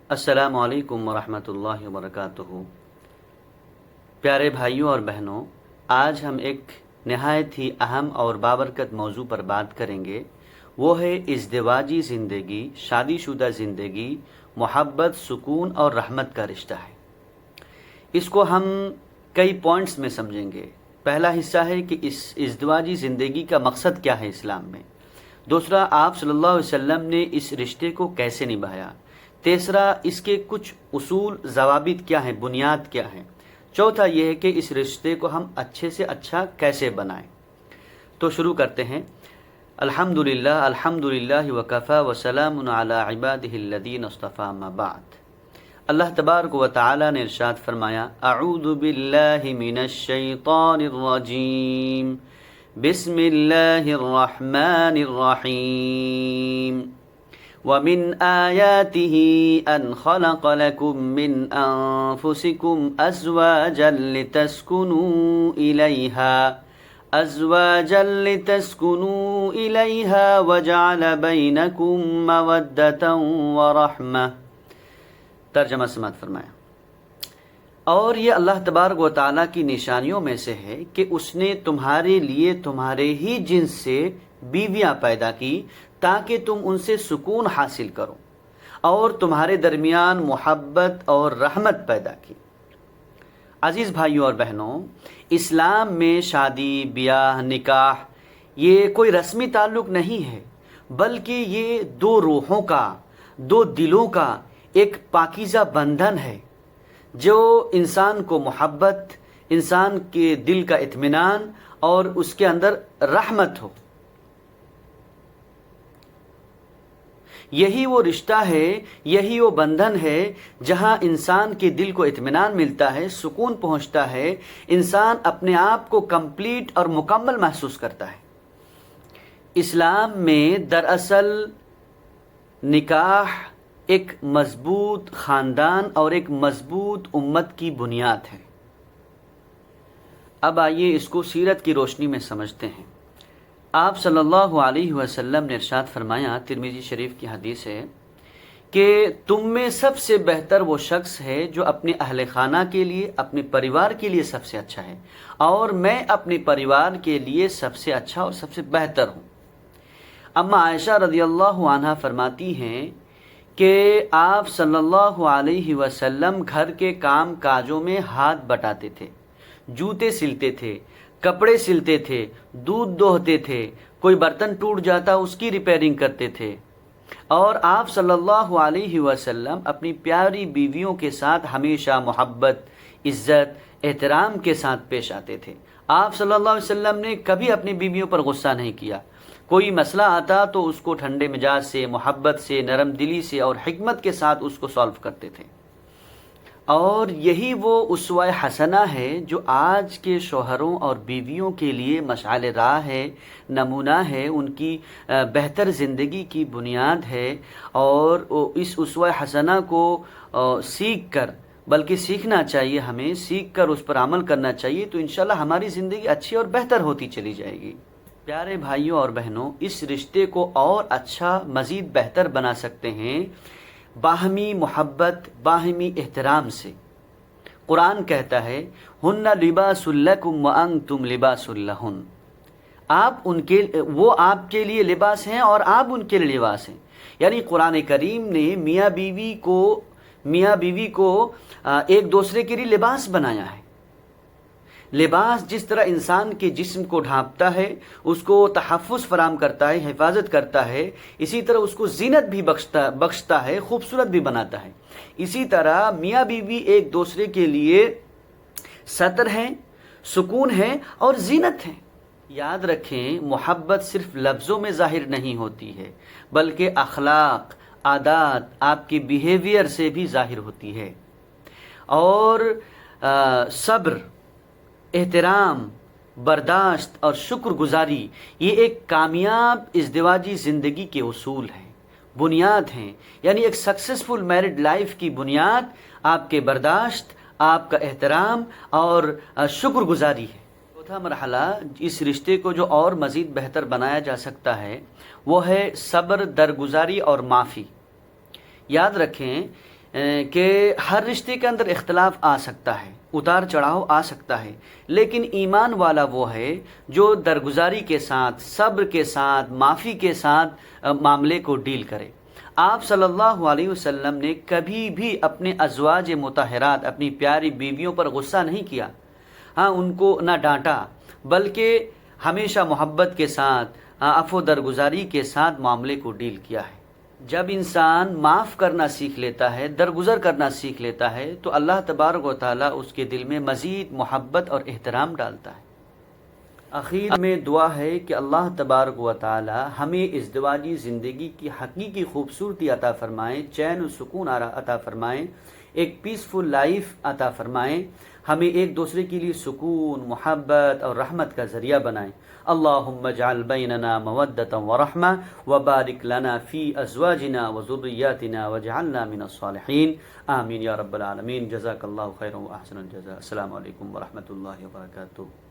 السلام علیکم ورحمۃ اللہ وبرکاتہ۔ پیارے بھائیوں اور بہنوں، آج ہم ایک نہایت ہی اہم اور بابرکت موضوع پر بات کریں گے۔ وہ ہے ازدواجی زندگی، شادی شدہ زندگی، محبت، سکون اور رحمت کا رشتہ ہے۔ اس کو ہم کئی پوائنٹس میں سمجھیں گے۔ پہلا حصہ ہے کہ اس ازدواجی زندگی کا مقصد کیا ہے اسلام میں۔ دوسرا، آپ صلی اللہ علیہ وسلم نے اس رشتے کو کیسے نبھایا۔ تیسرا، اس کے کچھ اصول، ضوابط کیا ہیں، بنیاد کیا ہیں۔ چوتھا یہ ہے کہ اس رشتے کو ہم اچھے سے اچھا کیسے بنائیں۔ تو شروع کرتے ہیں۔ الحمدللہ وکفی وسلام علی عبادہ الذین اصطفی، اما بعد۔ اللہ تبارک و تعالی نے ارشاد فرمایا، اعوذ باللہ من الشیطان الرجیم، بسم اللہ الرحمن الرحیم۔ وَمِنْ آيَاتِهِ أَنْ خَلَقَ لَكُم مِّنْ أَنفُسِكُمْ أَزْوَاجًا لِتَسْكُنُوا إِلَيْهَا وَجَعَلَ بَيْنَكُم مَّوَدَّةً وَرَحْمَةً۔ ترجمہ سماعت فرمایا، اور یہ اللہ تبارک و تعالیٰ کی نشانیوں میں سے ہے کہ اس نے تمہارے لیے تمہارے ہی جنس سے بیویاں پیدا کی تاکہ تم ان سے سکون حاصل کرو، اور تمہارے درمیان محبت اور رحمت پیدا کی۔ عزیز بھائیوں اور بہنوں، اسلام میں شادی، بیاہ، نکاح یہ کوئی رسمی تعلق نہیں ہے، بلکہ یہ دو روحوں کا، دو دلوں کا ایک پاکیزہ بندھن ہے جو انسان کو محبت، انسان کے دل کا اطمینان اور اس کے اندر رحمت ہو۔ یہی وہ رشتہ ہے، یہی وہ بندھن ہے جہاں انسان کے دل کو اطمینان ملتا ہے، سکون پہنچتا ہے، انسان اپنے آپ کو کمپلیٹ اور مکمل محسوس کرتا ہے۔ اسلام میں دراصل نکاح ایک مضبوط خاندان اور ایک مضبوط امت کی بنیاد ہے۔ اب آئیے اس کو سیرت کی روشنی میں سمجھتے ہیں۔ آپ صلی اللہ علیہ وسلم نے ارشاد فرمایا، ترمذی شریف کی حدیث ہے، کہ تم میں سب سے بہتر وہ شخص ہے جو اپنے اہل خانہ کے لیے، اپنے پریوار کے لیے سب سے اچھا ہے، اور میں اپنے پریوار کے لیے سب سے اچھا اور سب سے بہتر ہوں۔ اما عائشہ رضی اللہ عنہا فرماتی ہیں کہ آپ صلی اللہ علیہ وسلم گھر کے کام کاجوں میں ہاتھ بٹاتے تھے، جوتے سلتے تھے، کپڑے سلتے تھے، دودھ دوہتے تھے، کوئی برتن ٹوٹ جاتا اس کی ریپیئرنگ کرتے تھے، اور آپ صلی اللہ علیہ وسلم اپنی پیاری بیویوں کے ساتھ ہمیشہ محبت، عزت، احترام کے ساتھ پیش آتے تھے۔ آپ صلی اللہ علیہ وسلم نے کبھی اپنی بیویوں پر غصہ نہیں کیا۔ کوئی مسئلہ آتا تو اس کو ٹھنڈے مزاج سے، محبت سے، نرم دلی سے اور حکمت کے ساتھ اس کو سالو کرتے تھے۔ اور یہی وہ اسوہ حسنہ ہے جو آج کے شوہروں اور بیویوں کے لیے مشعل راہ ہے، نمونہ ہے، ان کی بہتر زندگی کی بنیاد ہے، اور اس اسوہ حسنہ کو سیکھ کر، بلکہ سیکھنا چاہیے، ہمیں سیکھ کر اس پر عمل کرنا چاہیے، تو انشاءاللہ ہماری زندگی اچھی اور بہتر ہوتی چلی جائے گی۔ پیارے بھائیوں اور بہنوں، اس رشتے کو اور اچھا، مزید بہتر بنا سکتے ہیں باہمی محبت، باہمی احترام سے۔ قرآن کہتا ہے، ہن لباس لکم وانتم لباس لہن، وہ آپ کے لیے لباس ہیں اور آپ ان کے لیے لباس ہیں۔ یعنی قرآن کریم نے میاں بیوی کو ایک دوسرے کے لیے لباس بنایا ہے۔ لباس جس طرح انسان کے جسم کو ڈھانپتا ہے، اس کو تحفظ فراہم کرتا ہے، حفاظت کرتا ہے، اسی طرح اس کو زینت بھی بخشتا ہے، خوبصورت بھی بناتا ہے۔ اسی طرح میاں بیوی ایک دوسرے کے لیے ستر ہیں، سکون ہے اور زینت ہے۔ یاد رکھیں، محبت صرف لفظوں میں ظاہر نہیں ہوتی ہے، بلکہ اخلاق، عادات، آپ کی بیہیویئر سے بھی ظاہر ہوتی ہے۔ اور صبر، احترام، برداشت اور شکر گزاری، یہ ایک کامیاب ازدواجی زندگی کے اصول ہیں، بنیاد ہیں۔ یعنی ایک سکسیسفل میرڈ لائف کی بنیاد آپ کے برداشت، آپ کا احترام اور شکر گزاری ہے۔ چوتھا مرحلہ، اس رشتے کو جو اور مزید بہتر بنایا جا سکتا ہے، وہ ہے صبر، درگزاری اور معافی۔ یاد رکھیں، کہ ہر رشتے کے اندر اختلاف آ سکتا ہے، اتار چڑھاؤ آ سکتا ہے، لیکن ایمان والا وہ ہے جو درگزاری کے ساتھ، صبر کے ساتھ، معافی کے ساتھ معاملے کو ڈیل کرے۔ آپ صلی اللہ علیہ وسلم نے کبھی بھی اپنے ازواج مطہرات، اپنی پیاری بیویوں پر غصہ نہیں کیا، ہاں ان کو نہ ڈانٹا، بلکہ ہمیشہ محبت کے ساتھ، عفو درگزاری کے ساتھ معاملے کو ڈیل کیا ہے۔ جب انسان معاف کرنا سیکھ لیتا ہے، درگزر کرنا سیکھ لیتا ہے، تو اللہ تبارک و تعالیٰ اس کے دل میں مزید محبت اور احترام ڈالتا ہے۔ اخیر میں دعا ہے کہ اللہ تبارک و تعالی ہمیں ازدواجی زندگی کی حقیقی خوبصورتی عطا فرمائیں، چین و سکون عطا فرمائیں، ایک پیسفل لائف عطا فرمائیں، ہمیں ایک دوسرے کے لیے سکون، محبت اور رحمت کا ذریعہ بنائیں۔ اللہم اجعل بیننا مودۃ ورحمہ وبارک لنا فی ازواجنا وذریاتنا واجعلنا من الصالحین، آمین یا رب العالمین۔ جزاک اللہ خیرا واحسن الجزاء۔ السلام علیکم ورحمۃ اللہ وبرکاتہ۔